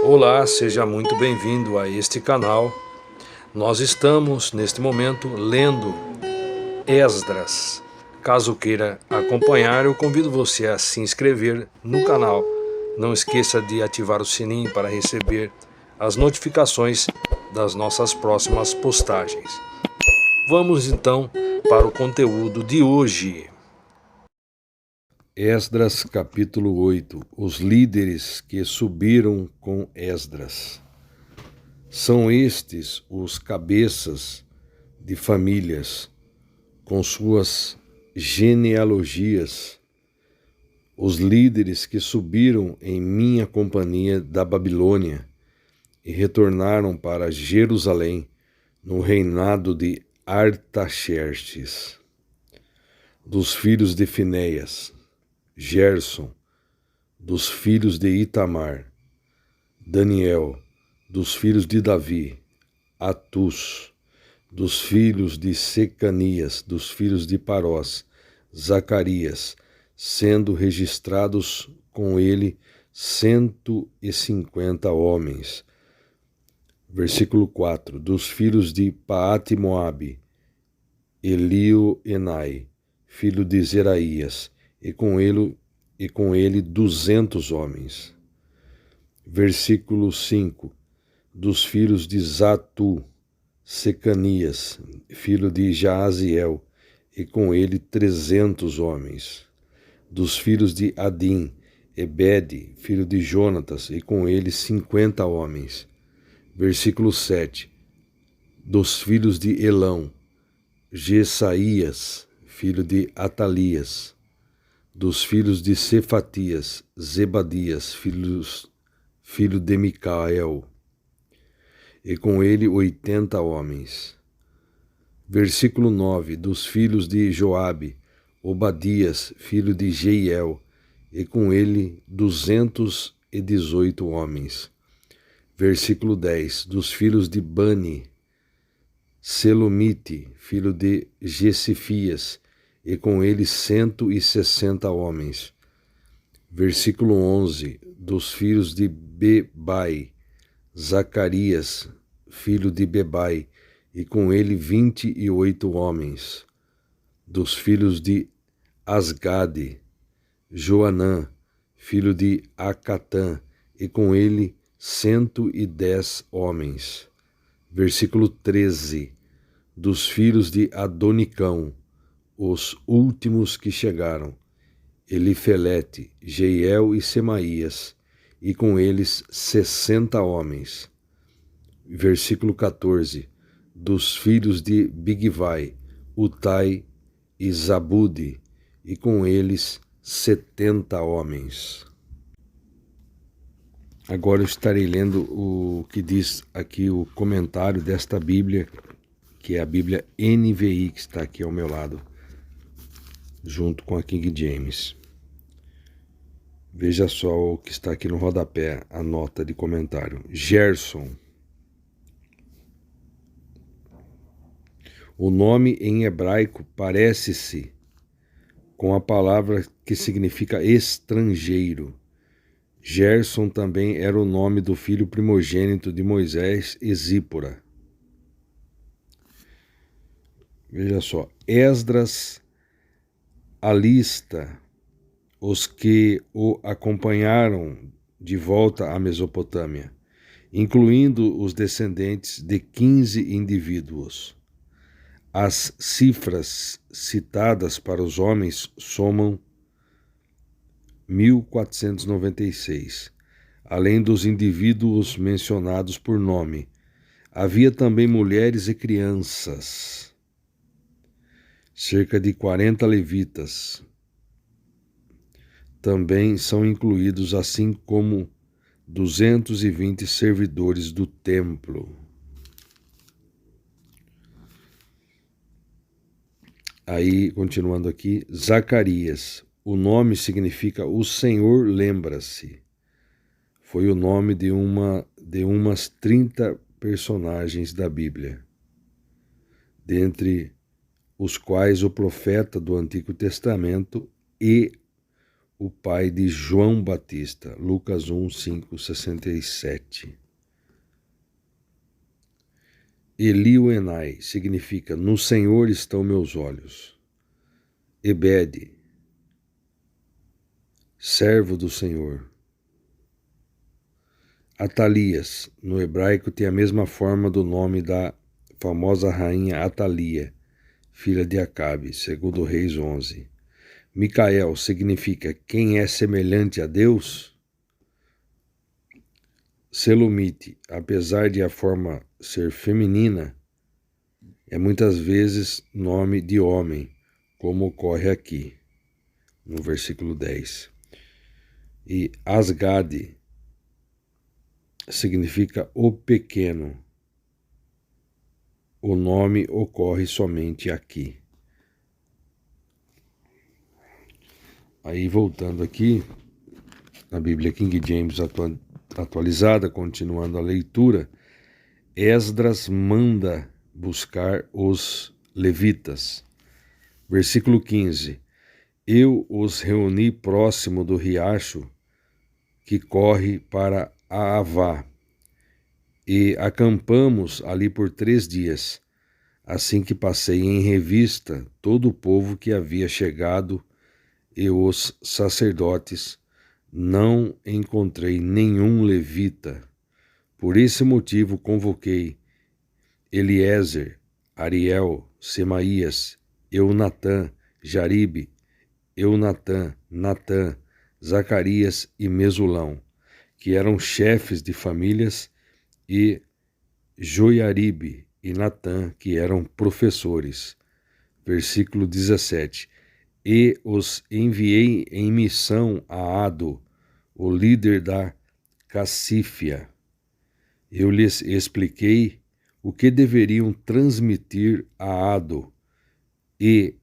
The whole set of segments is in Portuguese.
Olá, seja muito bem-vindo a este canal. Nós estamos, neste momento, lendo Esdras. Caso queira acompanhar, eu convido você a se inscrever no canal. Não esqueça de ativar o sininho para receber as notificações das nossas próximas postagens. Vamos então para o conteúdo de hoje. Esdras capítulo 8. Os líderes que subiram com Esdras. São estes os cabeças de famílias, com suas genealogias, os líderes que subiram em minha companhia da Babilônia e retornaram para Jerusalém no reinado de Artaxerxes. Dos filhos de Finéias, Gerson; dos filhos de Itamar, Daniel; dos filhos de Davi, Atus; dos filhos de Secanias; dos filhos de Parós, Zacarias, sendo registrados com ele 150 homens. Versículo 4. Dos filhos de Paate-Moabe, Elioenai, filho de Zeraías, e com ele 200 homens. Versículo 5. Dos filhos de Zatu, Secanias, filho de Jaaziel, e com ele 300 homens. Dos filhos de Adim, Ebede, filho de Jonatas, e com ele 50 homens. Versículo 7. Dos filhos de Elão, Jesaías, filho de Atalias; dos filhos de Cefatias, Zebadias, filho de Micael, e com ele 80 homens. Versículo 9. Dos filhos de Joabe, Obadias, filho de Jeiel, e com ele 218 homens. Versículo 10. Dos filhos de Bani, Selomite, filho de Gesifias, e com ele 160 homens. Versículo 11. Dos filhos de Bebai, Zacarias, filho de Bebai, e com ele 28 homens. Dos filhos de Asgade, Joanã, filho de Acatã, e com ele 110 homens. Versículo 13. Dos filhos de Adonicão, os últimos que chegaram, Elifelete, Jeiel e Semaías, e com eles 60 homens. Versículo 14. Dos filhos de Bigvai, Utai e Zabude, e com eles 70 homens. Agora eu estarei lendo o que diz aqui o comentário desta Bíblia, que é a Bíblia NVI, que está aqui ao meu lado, junto com a King James. Veja só o que está aqui no rodapé, a nota de comentário. Gerson. O nome em hebraico parece-se com a palavra que significa estrangeiro. Gerson também era o nome do filho primogênito de Moisés e Zípora. Veja só, Esdras alista os que o acompanharam de volta à Mesopotâmia, incluindo os descendentes de 15 indivíduos. As cifras citadas para os homens somam 1496, além dos indivíduos mencionados por nome. Havia também mulheres e crianças. Cerca de 40 levitas também são incluídos, assim como 220 servidores do templo. Aí, continuando aqui, Zacarias. O nome significa o Senhor lembra-se. Foi o nome de umas 30 personagens da Bíblia, dentre os quais o profeta do Antigo Testamento e o pai de João Batista. Lucas 1, 5, 67. Elioenai significa: no Senhor estão meus olhos. Ebed, servo do Senhor. Atalias, no hebraico, tem a mesma forma do nome da famosa rainha Atalia, filha de Acabe, segundo Reis 11. Micael significa: quem é semelhante a Deus? Selomite, apesar de a forma ser feminina, é muitas vezes nome de homem, como ocorre aqui, no versículo 10. E Asgade significa o pequeno. O nome ocorre somente aqui. Aí, voltando aqui, na Bíblia King James atualizada, continuando a leitura, Esdras manda buscar os levitas. Versículo 15. Eu os reuni próximo do riacho que corre para Aavá, e acampamos ali por 3 dias. Assim que passei em revista todo o povo que havia chegado e os sacerdotes, não encontrei nenhum levita. Por esse motivo convoquei Eliezer, Ariel, Semaías, Eunatã, Jaribe, Eunatã, Natã, Zacarias e Mesulão, que eram chefes de famílias, e Joiaribe e Natã, que eram professores. Versículo 17. E os enviei em missão a Ado, o líder da Cassífia. Eu lhes expliquei o que deveriam transmitir a Ado e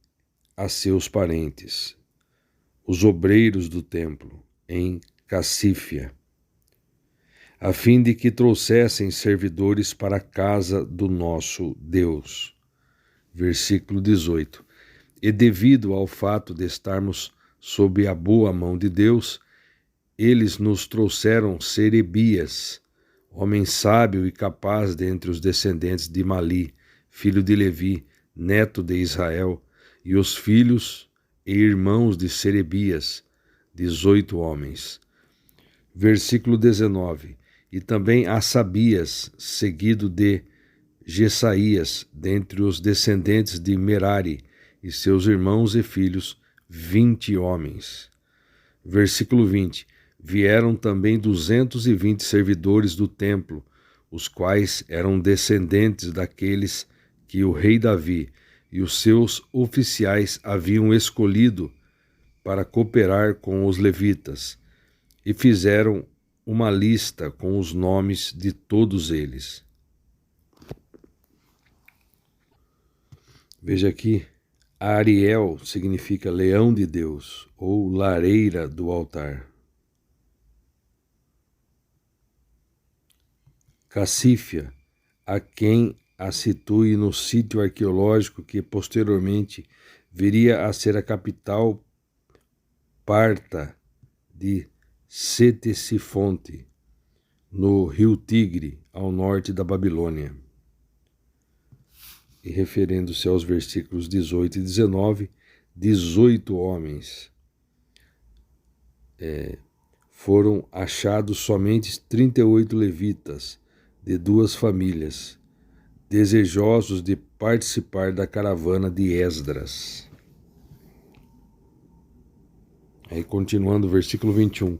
a seus parentes, os obreiros do templo, em Cassífia, a fim de que trouxessem servidores para a casa do nosso Deus. Versículo 18. E devido ao fato de estarmos sob a boa mão de Deus, eles nos trouxeram Serebias, homem sábio e capaz dentre os descendentes de Mali, filho de Levi, neto de Israel, e os filhos e irmãos de Serebias, 18 homens. Versículo 19. E também Assabias, seguido de Jesaías, dentre os descendentes de Merari, e seus irmãos e filhos, 20 homens. Versículo 20. Vieram também 220 servidores do templo, os quais eram descendentes daqueles que o rei Davi e os seus oficiais haviam escolhido para cooperar com os levitas, e fizeram uma lista com os nomes de todos eles. Veja aqui, Ariel significa leão de Deus, ou lareira do altar. Cassífia, a quem a situe no sítio arqueológico que posteriormente viria a ser a capital parta de Ctesifonte, no rio Tigre, ao norte da Babilônia. E referindo-se aos versículos 18 e 19, 18 homens. Foram achados somente 38 levitas, de 2 famílias, desejosos de participar da caravana de Esdras. Aí, continuando o versículo 21.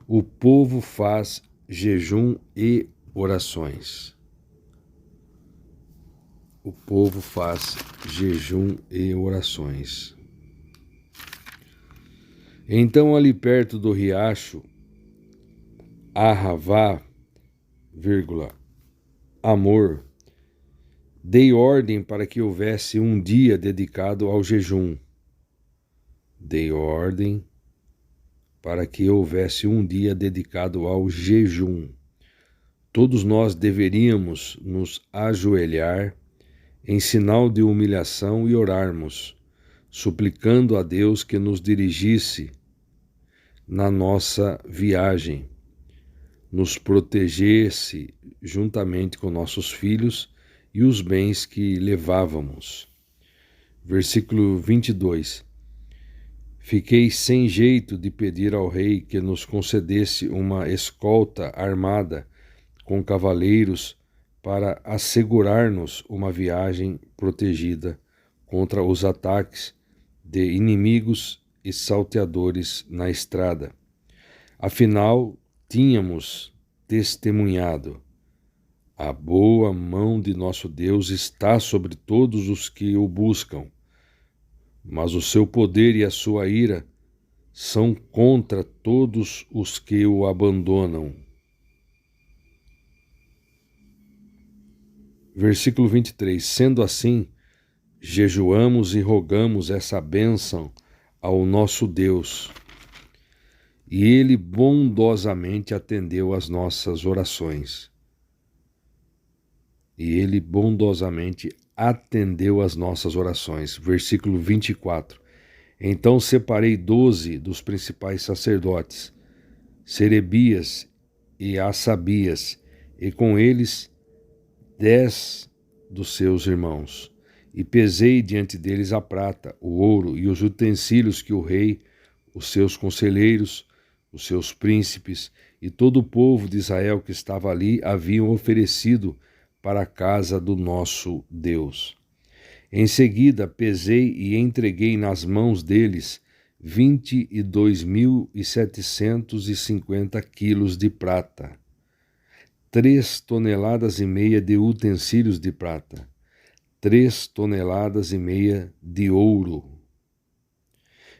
O povo faz jejum e orações. O povo faz jejum e orações. Então, ali perto do riacho Ahavá, Amor, dei ordem para que houvesse um dia dedicado ao jejum. Dei ordem para que houvesse um dia dedicado ao jejum. Todos nós deveríamos nos ajoelhar em sinal de humilhação e orarmos, suplicando a Deus que nos dirigisse na nossa viagem, nos protegesse juntamente com nossos filhos e os bens que levávamos. Versículo 22. Fiquei sem jeito de pedir ao rei que nos concedesse uma escolta armada com cavaleiros para assegurar-nos uma viagem protegida contra os ataques de inimigos e salteadores na estrada. Afinal, tínhamos testemunhado: a boa mão de nosso Deus está sobre todos os que o buscam, mas o seu poder e a sua ira são contra todos os que o abandonam. Versículo 23. Sendo assim, jejuamos e rogamos essa bênção ao nosso Deus, e ele bondosamente atendeu às nossas orações. Versículo 24. Então separei 12 dos principais sacerdotes, Serebias e Assabias, e com eles 10 dos seus irmãos. E pesei diante deles a prata, o ouro e os utensílios que o rei, os seus conselheiros, os seus príncipes e todo o povo de Israel que estava ali haviam oferecido para a casa do nosso Deus. Em seguida pesei e entreguei nas mãos deles 22.750 quilos de prata, 3,5 toneladas de utensílios de prata, 3,5 toneladas de ouro,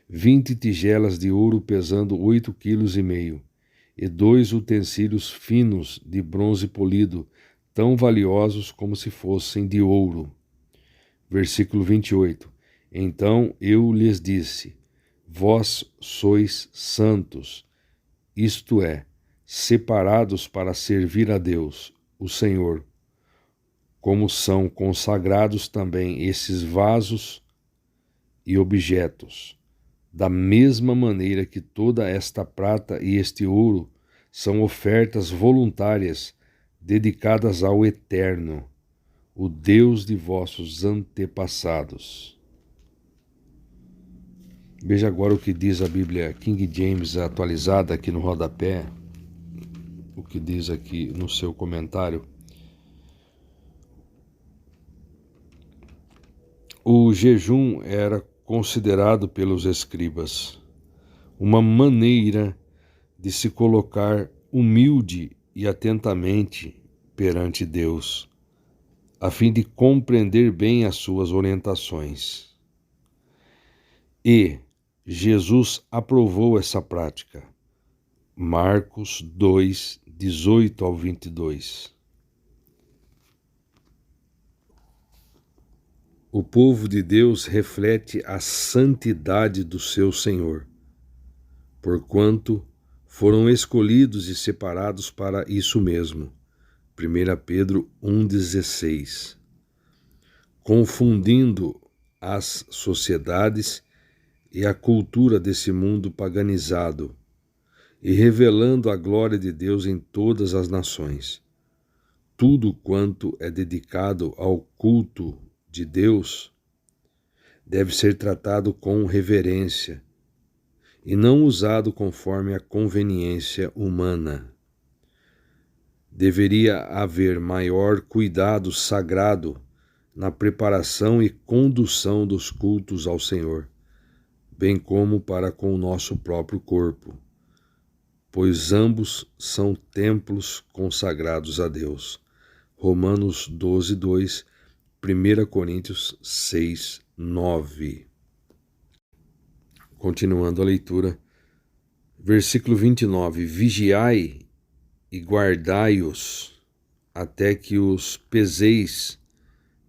20 tigelas de ouro pesando 8,5 quilos, e 2 utensílios finos de bronze polido, tão valiosos como se fossem de ouro. Versículo 28. Então eu lhes disse: vós sois santos, isto é, separados para servir a Deus, o Senhor, como são consagrados também esses vasos e objetos, da mesma maneira que toda esta prata e este ouro são ofertas voluntárias dedicadas ao Eterno, o Deus de vossos antepassados. Veja agora o que diz a Bíblia King James atualizada aqui no rodapé, o que diz aqui no seu comentário. O jejum era considerado pelos escribas uma maneira de se colocar humilde e atentamente perante Deus, a fim de compreender bem as suas orientações. E Jesus aprovou essa prática. Marcos 2, 18 ao 22. O povo de Deus reflete a santidade do seu Senhor, porquanto foram escolhidos e separados para isso mesmo. 1 Pedro 1,16. Confundindo as sociedades e a cultura desse mundo paganizado, e revelando a glória de Deus em todas as nações. Tudo quanto é dedicado ao culto de Deus deve ser tratado com reverência e não usado conforme a conveniência humana. Deveria haver maior cuidado sagrado na preparação e condução dos cultos ao Senhor, bem como para com o nosso próprio corpo, pois ambos são templos consagrados a Deus. Romanos 12, 2, 1 Coríntios 6, 9. Continuando a leitura, versículo 29. Vigiai e guardai-os até que os peseis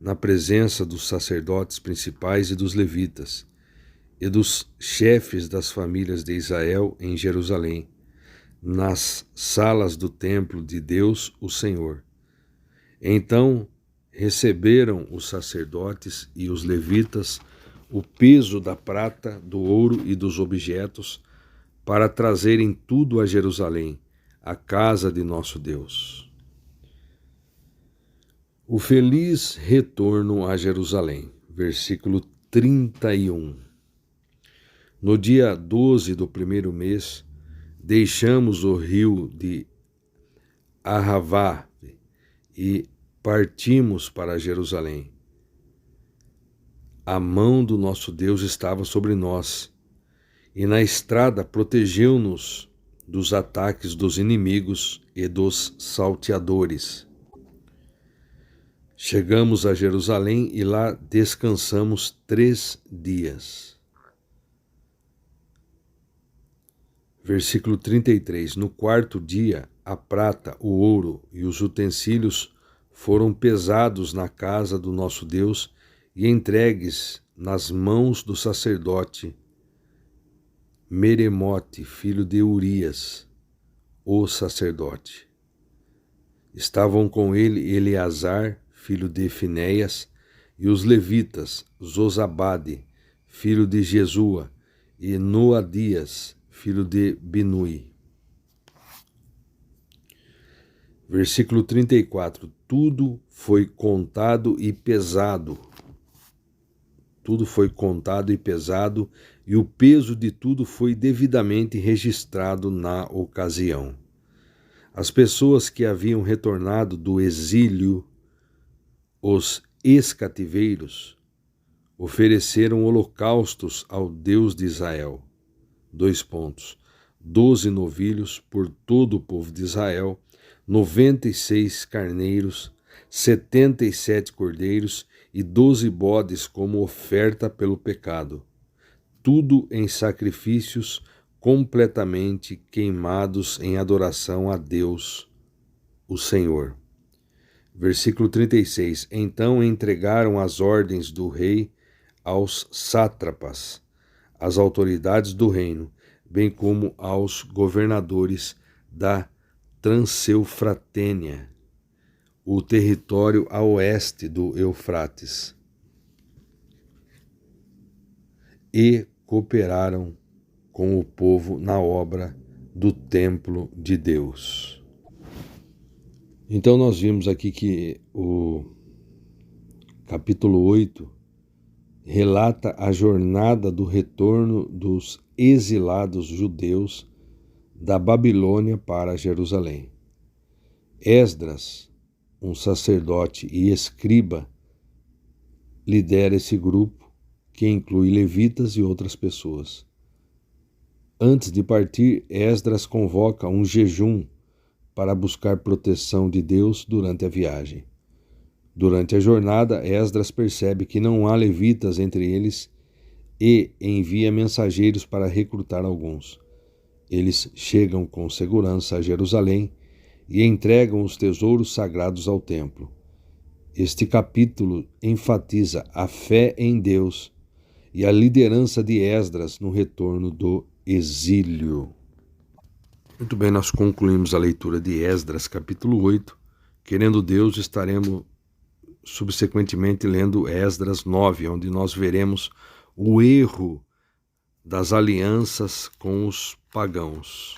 na presença dos sacerdotes principais e dos levitas, e dos chefes das famílias de Israel em Jerusalém, nas salas do templo de Deus, o Senhor. Então receberam os sacerdotes e os levitas o peso da prata, do ouro e dos objetos para trazerem tudo a Jerusalém, a casa de nosso Deus. O feliz retorno a Jerusalém, versículo 31. No dia 12 do primeiro mês, deixamos o rio de Arravá e partimos para Jerusalém. A mão do nosso Deus estava sobre nós, e na estrada protegeu-nos dos ataques dos inimigos e dos salteadores. Chegamos a Jerusalém e lá descansamos 3 dias. Versículo 33. No 4º dia, a prata, o ouro e os utensílios foram pesados na casa do nosso Deus e entregues nas mãos do sacerdote Meremote, filho de Urias, o sacerdote. Estavam com ele Eleazar, filho de Finéias, e os levitas, Zozabade, filho de Jesua, e Noadias, filho de Binui. Versículo 34. Tudo foi contado e pesado. Tudo foi contado e pesado, e o peso de tudo foi devidamente registrado na ocasião. As pessoas que haviam retornado do exílio, os ex-cativeiros, ofereceram holocaustos ao Deus de Israel. 12 novilhos por todo o povo de Israel, 96 carneiros, 77 cordeiros e 12 bodes como oferta pelo pecado, tudo em sacrifícios completamente queimados em adoração a Deus, o Senhor. Versículo 36. Então entregaram as ordens do rei aos sátrapas, às autoridades do reino, bem como aos governadores da Transeufratênia, o território a oeste do Eufrates, e cooperaram com o povo na obra do templo de Deus. Então nós vimos aqui que o capítulo 8 relata a jornada do retorno dos exilados judeus da Babilônia para Jerusalém. Esdras, um sacerdote e escriba, lidera esse grupo, que inclui levitas e outras pessoas. Antes de partir, Esdras convoca um jejum para buscar proteção de Deus durante a viagem. Durante a jornada, Esdras percebe que não há levitas entre eles e envia mensageiros para recrutar alguns. Eles chegam com segurança a Jerusalém e entregam os tesouros sagrados ao templo. Este capítulo enfatiza a fé em Deus e a liderança de Esdras no retorno do exílio. Muito bem, nós concluímos a leitura de Esdras, capítulo 8. Querendo Deus, estaremos subsequentemente lendo Esdras 9, onde nós veremos o erro das alianças com os pagãos.